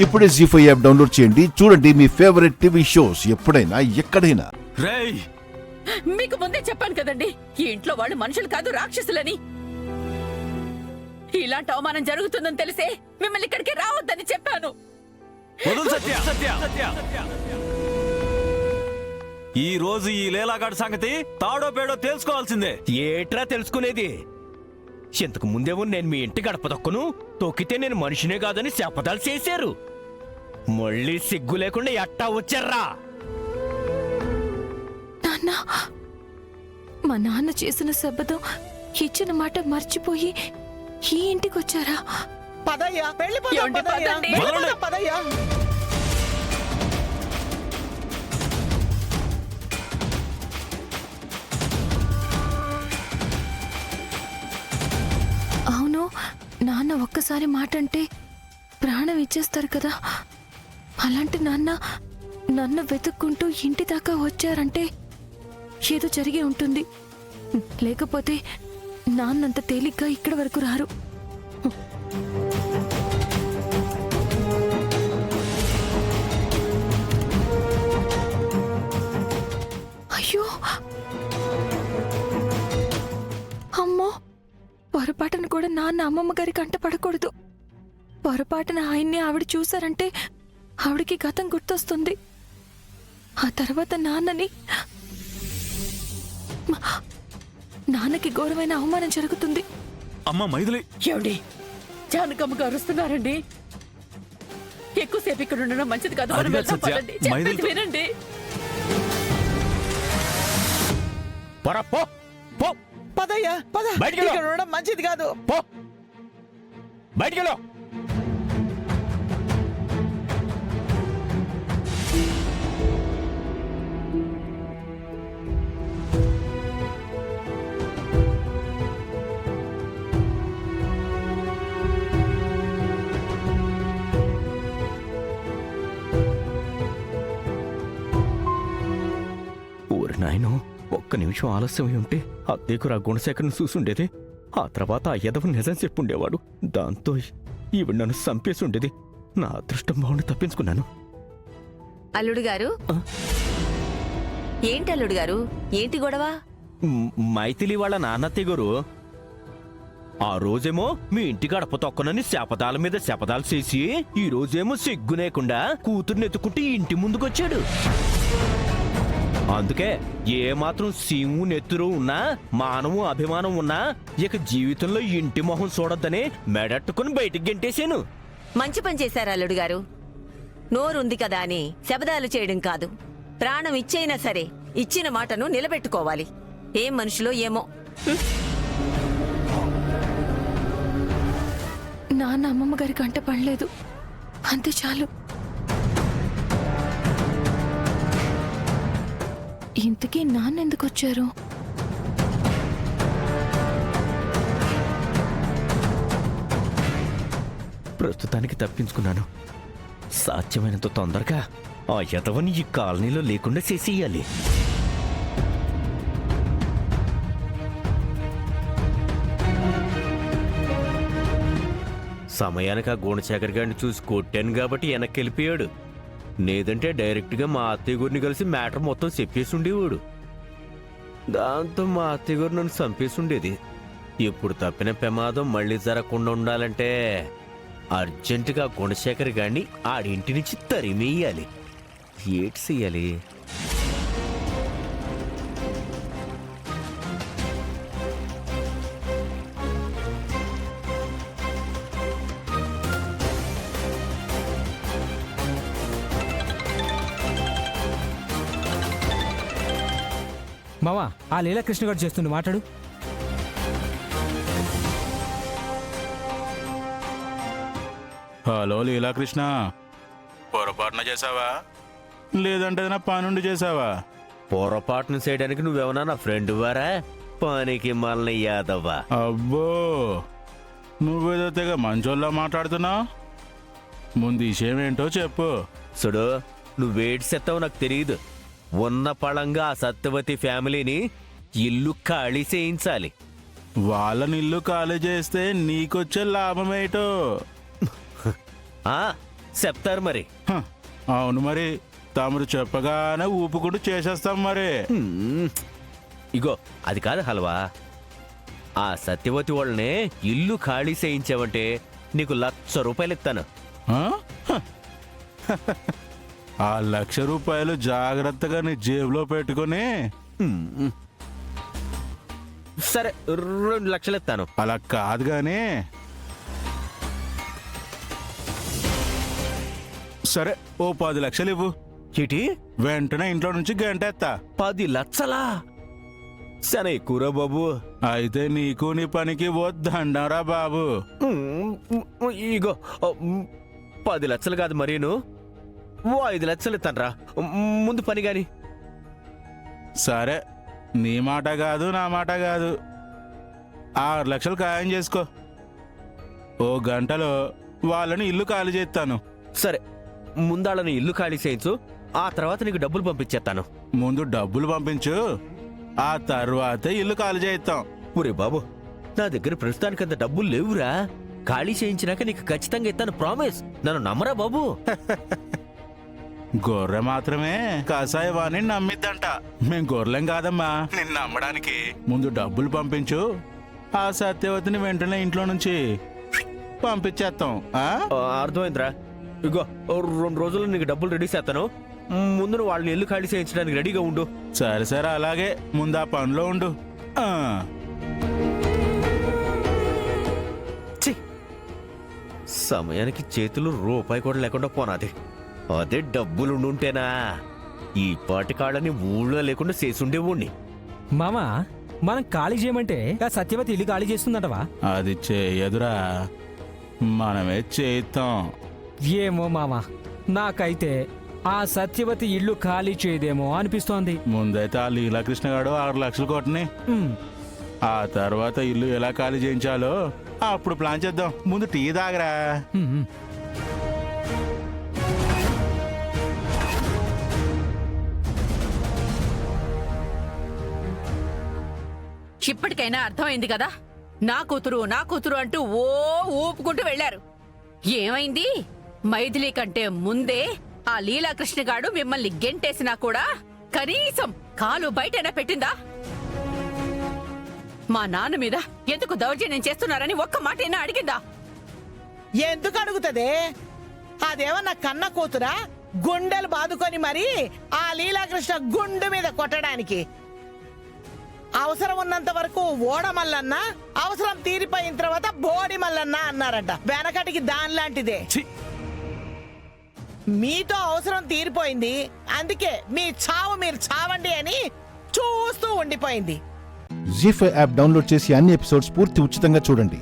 ఇప్పుడే జీ5 app download చేయండి. చూడండి మీ ఫేవరెట్ టీవీ షోస్ ఎప్పుడైనా ఎక్కడైనా. మీకు ముందే చెప్పాను కదండి, ఈ ఇంట్లో వాళ్ళు మనుషులు కాదు రాక్షసులని. ఇలాంటి అవమానం జరుగుతుందని తెలిసే మిమ్మల్ని ఇక్కడికి రావద్దని చెప్పాను. ఈ రోజు ఈ లీలాగాడి సంగతి తాడో పేడో తెలుసుకోవాల్సిందే. ఏట్రా తెలుసుకునేది? ఇంతకు ముందేమో నేను మీ ఇంటి గడప తొక్కను, తొక్కితే నేను మనిషినే కాదని శపథాలు చేశారు. మళ్ళీ సిగ్గు లేకుండా ఎట్టా వచ్చారా? నాన్న, మా నాన్న చేసిన శపథం ఇచ్చిన మాట మర్చిపోయి ఈ ఇంటికి వచ్చారా? పదయ్యా, ఏమండి, పదండి. పదయ్యా. అవును, నాన్న ఒక్కసారి మాట అంటే ప్రాణం ఇచ్చేస్తారు కదా. అలాంటి నాన్న నన్ను వెతుక్కుంటూ ఇంటి దాకా వచ్చారంటే ఏదో జరిగి ఉంటుంది. లేకపోతే నాన్నంత తేలిగ్గా ఇక్కడి వరకు రారు. అయ్యో, అమ్మో, పొరపాటును కూడా నాన్న అమ్మమ్మ గారి కంట పడకూడదు. పొరపాటున ఆయన్ని ఆవిడ చూశారంటే ఆవిడకి గతం గుర్తొస్తుంది. ఆ తర్వాత నాన్నకి ఘోరమైన అవమానం జరుగుతుంది. అమ్మ మైథిలి, ఏమండి, జానకమ్మ గారు వస్తున్నారండి. ఎక్కువసేపు ఇక్కడ ఉండడం మంచిది కాదు. మనం అది కాదు వెళ్దాం, సత్య. పదండి. చెప్పేది మైథిలి- వినండి. పో పో, పదయ్యా, పద. బయటికి వెళ్ళు. ఇక్కడ ఉండడం మంచిది కాదు. పో, బయటికెళ్ళు. ఊరి నాయనో, ఒక్క నిమిషం ఆలస్యమై ఉంటే అత్తేకురా గుణశేఖర్ని చూసుండేది. ఆ తర్వాత ఆ యదవ నిజం చెప్పుండేవాడు. దాంతో ఈవిడ నన్ను చంపేసి ఉండేది. నా అదృష్టం బాగుండి తప్పించుకున్నాను. అల్లుడు గారు, ఏంటి అల్లుడు గారు, ఏంటి గొడవ? మైథిలి వాళ్ళ నాన్న తెగురు ఆ రోజేమో మీ ఇంటి గడప తొక్కనని శపథాల మీద శపథాలు చేసి, ఈ రోజేమో సిగ్గునేకుండా కూతుర్ని ఎత్తుకుంటే ఇంటి ముందుకొచ్చాడు. అందుకే ఏ మాత్రం సీము నెత్తురు ఉన్నా, మానవు అభిమానం ఉన్నా ఇక జీవితంలో ఇంటి మొహం చూడొద్దని మెడట్టుకుని బయటికి గెంటేశాను. మంచి పని చేశారు అల్లుడు గారు. నోరుంది కదా అని శబదాలు చేయడం కాదు. ప్రాణం ఇచ్చైనా సరే ఇచ్చిన మాటను నిలబెట్టుకోవాలి. ఏం మనుషులో ఏమో. నాన్న అమ్మమ్మ గారి కంట పడలేదు, అంతే చాలు. ఇంతకీ నాన్న ఎందుకు వచ్చారు? ప్రస్తుతానికి తప్పించుకున్నాను. సాధ్యమైనంత తొందరగా ఆ యదవని ఈ కాలనీలో లేకుండా చేసేయాలి. సమయానికి ఆ గుణశేఖర్ గారిని చూసి కొట్టాను కాబట్టి వెనక్కి వెళ్ళిపోయాడు. లేదంటే డైరెక్ట్గా మా అత్తయ్య గారిని కలిసి మ్యాటర్ మొత్తం చెప్పేసి ఉండేవాడు. దాంతో మా అత్తయ్య గారు నన్ను చంపేసి ఉండేది. ఇప్పుడు తప్పిన ప్రమాదం మళ్ళీ జరగకుండా ఉండాలంటే అర్జెంటుగా గుణశేఖర్ గారిని ఆడింటి నుంచి తరిమేయాలి. ఏటి చెయ్యాలి? మావా, ఆ లీలాకృష్ణ గారు చేస్తుంది, మాట్లాడు. హలో లీలాకృష్ణ, పొరపాటున చేసావా లేదంటే నా పనుండి చేసావా? పొరపాటును చేయడానికి నువ్వేమన్నా నా ఫ్రెండ్ వారా? పనికి మళ్ళీ యాదవ్వా. అబ్బో, నువ్వేదో తెగ మంచోళ్ళ మాట్లాడుతున్నావు. ముందు విషయం ఏంటో చెప్పు. చూడు, నువ్వేటి సెత్తావు నాకు తెలియదు. ఉన్న పళంగా ఆ సత్యవతి ఫ్యామిలీని ఇల్లు ఖాళీ చేయించాలి. వాళ్ళని ఇల్లు ఖాళీ చేస్తే నీకొచ్చే లాభమేటో? చెప్తారు మరి. హ, అవును మరి తమరు చెప్పగానే ఊపుకుంటూ చేసేస్తాం మరి. ఇగో అది కాదు హల్వా, ఆ సత్యవతి వాళ్ళనే ఇల్లు ఖాళీ చేయించావంటే నీకు 1,00,000 రూపాయలు ఇస్తాను. ఆ? హ. ఆ 1,00,000 రూపాయలు జాగ్రత్తగా నీ జేబులో పెట్టుకొని సరే 2 లక్షలు ఇస్తాను. అలా కాదు గాని సరే ఓ 10 లక్షలు ఇవ్వు. చీటి వెంటనే ఇంట్లో నుంచి గంటేస్తా. 10 లక్షలా? సరే ఎక్కువరా బాబు. అయితే నీకు నీ పనికి వద్దండారా బాబు. ఇగో 10 లక్షలు కాదు మరీను, ఓ 5 లక్షలు ఇస్తాను రా. ముందు పని గాని. సరే నీ మాట కాదు నా మాట కాదు, 6 లక్షలు ఖాయం చేసుకో. ఓ గంటలో వాళ్ళని ఇల్లు ఖాళీ చేస్తాను. సరే ముందాళ్ళని ఇల్లు ఖాళీ చేయించు, ఆ తర్వాత నీకు డబ్బులు పంపించేస్తాను. ముందు డబ్బులు పంపించు, ఆ తర్వాతే ఇల్లు ఖాళీ చేయిస్తాం. ఒరే బాబు, నా దగ్గర ప్రస్తుతానికంత డబ్బులు లేవురా. ఖాళీ చేయించినాక నీకు ఖచ్చితంగా ఇస్తాను, ప్రామిస్. నన్ను నమ్మరా బాబు. గొర్రె మాత్రమే కసాయవాణి నమ్మిద్దంట. మేం గొర్రెం కాదమ్మా నిన్ను నమ్మడానికి. ముందు డబ్బులు పంపించు, ఆ సత్యవతిని వెంటనే ఇంట్లో నుంచి పంపించేస్తాం. అర్థమైందిరా. ఇగో 2 రోజుల్లో నీకు డబ్బులు రెడీ చేస్తాను. ముందు నువ్వు వాళ్ళని ఇల్లు ఖాళీ చేయించడానికి రెడీగా ఉండు. సరే సరే అలాగే, ముందు ఆ పనిలో ఉండు. ఛీ! సమయానికి చేతులు రూపాయి కూడా లేకుండా పోనాది. అదే డబ్బులు ఉండుంటేనా ఈ పాటి కాళ్ళని ఊళ్ళో లేకుండా చేసుండేవాణ్ణి. మామా, మనం ఖాళీ చేయమంటే ఆ సత్యవతి ఇల్లు ఖాళీ చేస్తుందటవా? అది చేయదురా, మనమే చేయిస్తాం. ఏమో మామా, నాకైతే ఆ సత్యవతి ఇల్లు ఖాళీ చేయదేమో అనిపిస్తోంది. ముందైతే ఆ లీలాకృష్ణ గారు 6 లక్షలు కొట్టని, ఉమ్, ఆ తర్వాత ఇల్లు ఎలా ఖాళీ చేయించాలో అప్పుడు ప్లాన్ చేద్దాం. ముందు టీ తాగరా. ఉమ్. ఇప్పటికైనా అర్థమైంది కదా, నా కూతురు అంటూ ఓ ఊపుకుంటూ వెళ్లారు. ఏమైంది? మైథిలి కంటే ముందే ఆ లీలాకృష్ణగాడు మిమ్మల్ని గెంటేసినా కూడా కనీసం కాలు బయటైనా పెట్టిందా? మా నాన్న మీద ఎందుకు దౌర్జన్యం చేస్తున్నారని ఒక్క మాటైనా అడిగిందా? ఎందుకు అడుగుతదే? అదేమన్నా కన్న కూతురా? గుండెలు బాదుకొని మరి ఆ లీలాకృష్ణ గుండు మీద కొట్టడానికి. అవసరం ఉన్నంత వరకు ఓడ మల్లన్న, అవసరం తీరిపోయిన తర్వాత బోడి మల్లన్న అన్నారట. వెనకటికి దానిలాంటిదే. మీతో అవసరం తీరిపోయింది, అందుకే మీ చావు మీరు చావండి అని చూస్తూ ఉండిపోయింది. జీ5 యాప్ డౌన్లోడ్ చేసి అన్ని ఎపిసోడ్స్ పూర్తి ఉచితంగా చూడండి.